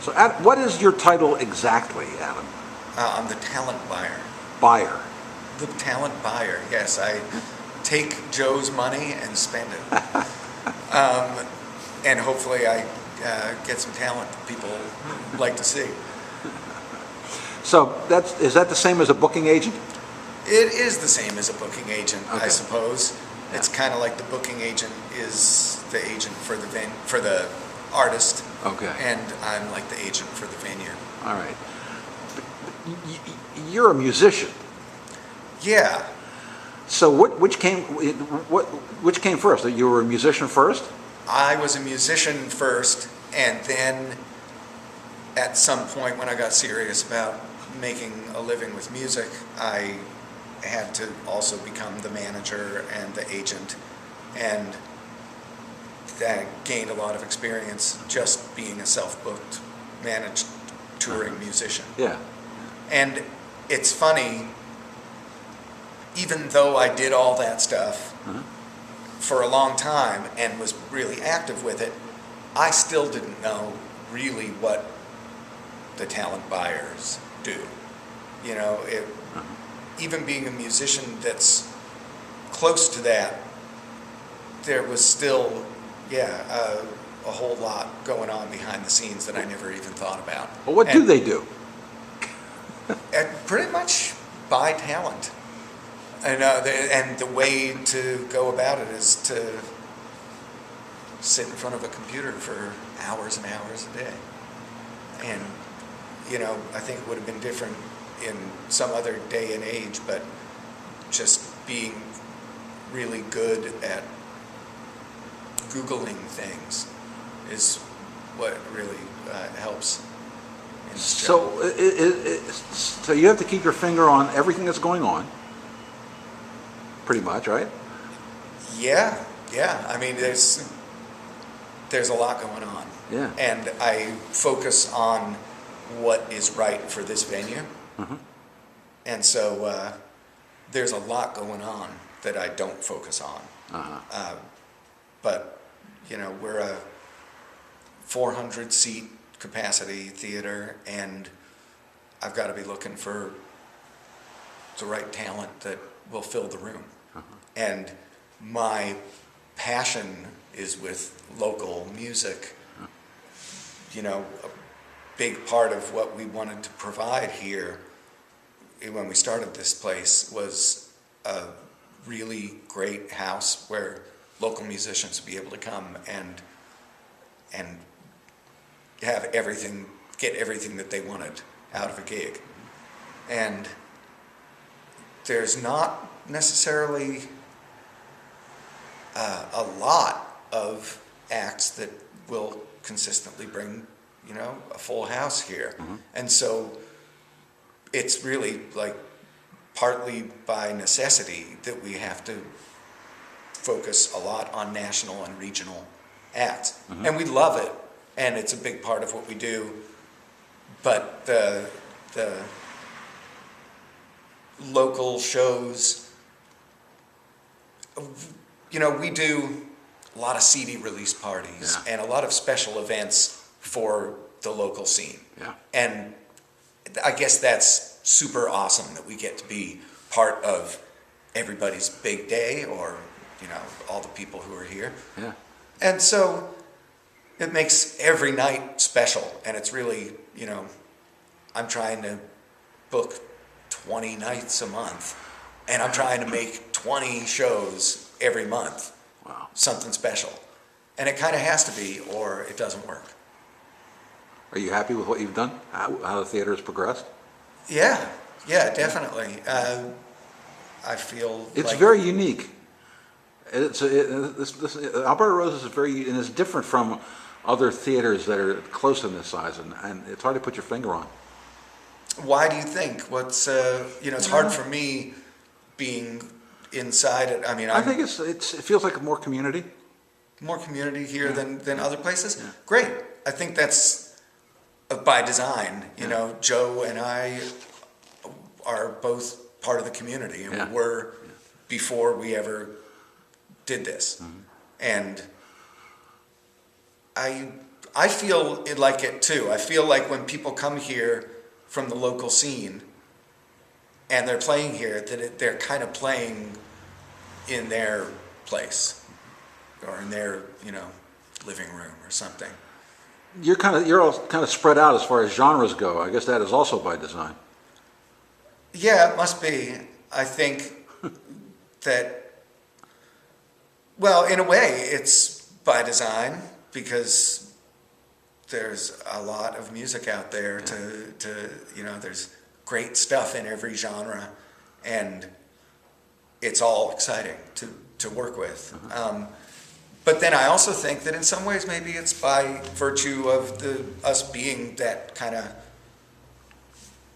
So, what is your title exactly, Adam? I'm the talent buyer. Buyer. The talent buyer, yes. I take Joe's money and spend it. And hopefully I get some talent that people like to see. So, is that the same as a booking agent? It is the same as a booking agent, I Okay. suppose. Yeah. It's kind of like the booking agent is the agent for the artist, Okay. and I'm like the agent for the venue. All right. You're a musician. Yeah, So, which came first? That you were a musician first? I was a musician first, and then at some point when I got serious about making a living with music, I had to also become the manager and the agent, and that gained a lot of experience just being a self-booked, managed touring musician. Yeah. And it's funny, even though I did all that stuff for a long time and was really active with it, I still didn't know really what the talent buyers do. You know, even being a musician that's close to that, there was still, a whole lot going on behind the scenes that I never even thought about. Well, what do they do? And pretty much buy talent. And the way to go about it is to sit in front of a computer for hours and hours a day. And, I think it would have been different in some other day and age, but just being really good at Googling things is what really helps in this job. So you have to keep your finger on everything that's going on, pretty much, right? Yeah. I mean, there's a lot going on. Yeah. And I focus on what is right for this venue. And so there's a lot going on that I don't focus on. But, we're a 400-seat capacity theater, and I've got to be looking for the right talent that will fill the room. And my passion is with local music. A big part of what we wanted to provide here when we started this place was a really great house where local musicians would be able to come and have get everything that they wanted out of a gig. And there's not necessarily a lot of acts that will consistently bring, a full house here. And so it's really like partly by necessity that we have to focus a lot on national and regional acts. And we love it, and it's a big part of what we do, but the local shows, we do a lot of CD release parties and a lot of special events for the local scene. Yeah. And I guess that's super awesome that we get to be part of everybody's big day, or, all the people who are here. Yeah. And so it makes every night special, and it's really, I'm trying to book 20 nights a month, and I'm trying to make 20 shows every month. Wow. Something special. And it kind of has to be, or it doesn't work. Are you happy with what you've done? How the theater has progressed? Yeah, definitely. I feel It's like very unique. Alberta Roses is and it's different from other theaters that are close in this size, and it's hard to put your finger on. Why do you think? What's it's hard for me being inside it. I mean, I think it feels like more community. More community here than other places. Yeah. Great. I think that's by design. Joe and I are both part of the community, and we were before we ever did this. And I feel it like it too. I feel like when people come here from the local scene and they're playing here, they're kind of playing in their place or in their, living room or something. You're all kind of spread out as far as genres go. I guess that is also by design. Yeah, it must be. I think that, well, in a way, it's by design because there's a lot of music out there there's great stuff in every genre, and it's all exciting to work with. But then I also think that in some ways maybe it's by virtue of us being that kind of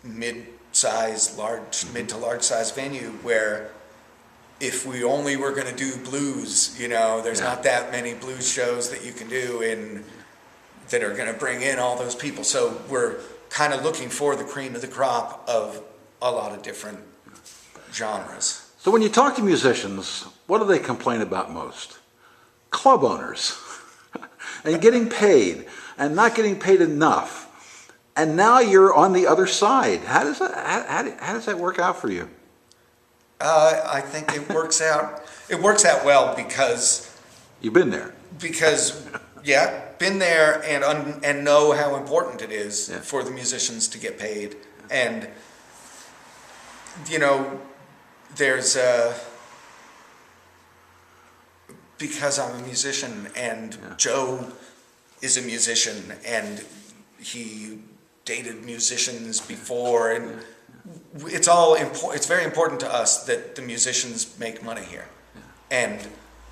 mid to large size venue where if we only were going to do blues, there's not that many blues shows that you can do that are going to bring in all those people. So we're kind of looking for the cream of the crop of a lot of different genres. So when you talk to musicians, what do they complain about most? Club owners and getting paid and not getting paid enough. And now you're on the other side. How does that work out for you? I think it works out. It works out well because you've been there. Been there and know how important it is for the musicians to get paid. And there's because I'm a musician and Joe is a musician and he dated musicians before, and it's all important. It's very important to us that the musicians make money here, and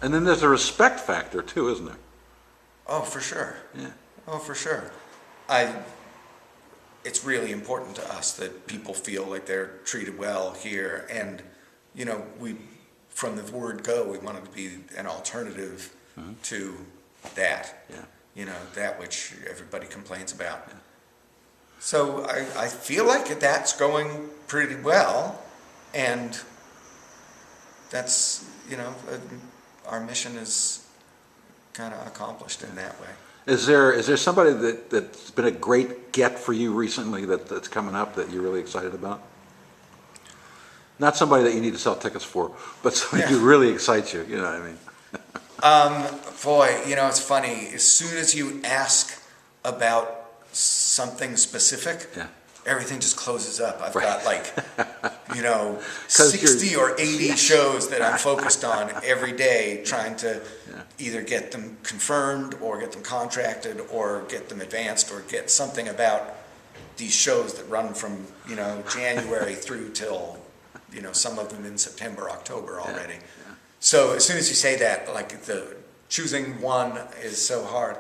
then there's a respect factor too, isn't there? Oh, for sure. Yeah. Oh, for sure. It's really important to us that people feel like they're treated well here, and we, from the word go, we wanted to be an alternative to that. That which everybody complains about. Yeah. So I feel like that's going pretty well, and that's, our mission is kind of accomplished in that way. Is there somebody that's been a great get for you recently that's coming up that you're really excited about? Not somebody that you need to sell tickets for, but somebody who really excites you, you know what I mean? Boy, it's funny. As soon as you ask about something specific, everything just closes up. I've got 60 or 80 shows that I'm focused on every day, trying to either get them confirmed or get them contracted or get them advanced or get something about these shows that run from, January through till, some of them in September, October already. So as soon as you say that, the choosing one is so hard.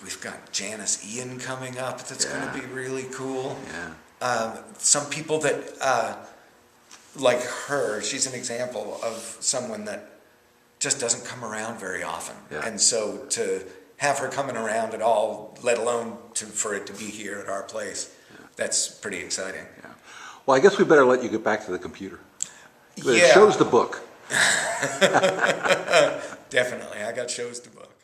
We've got Janice Ian coming up. That's going to be really cool. Some people that, like her, she's an example of someone that just doesn't come around very often. And so to have her coming around at all, let alone for it to be here at our place, that's pretty exciting. Well, I guess we better let you get back to the computer. It shows the book. Definitely. I got shows to book.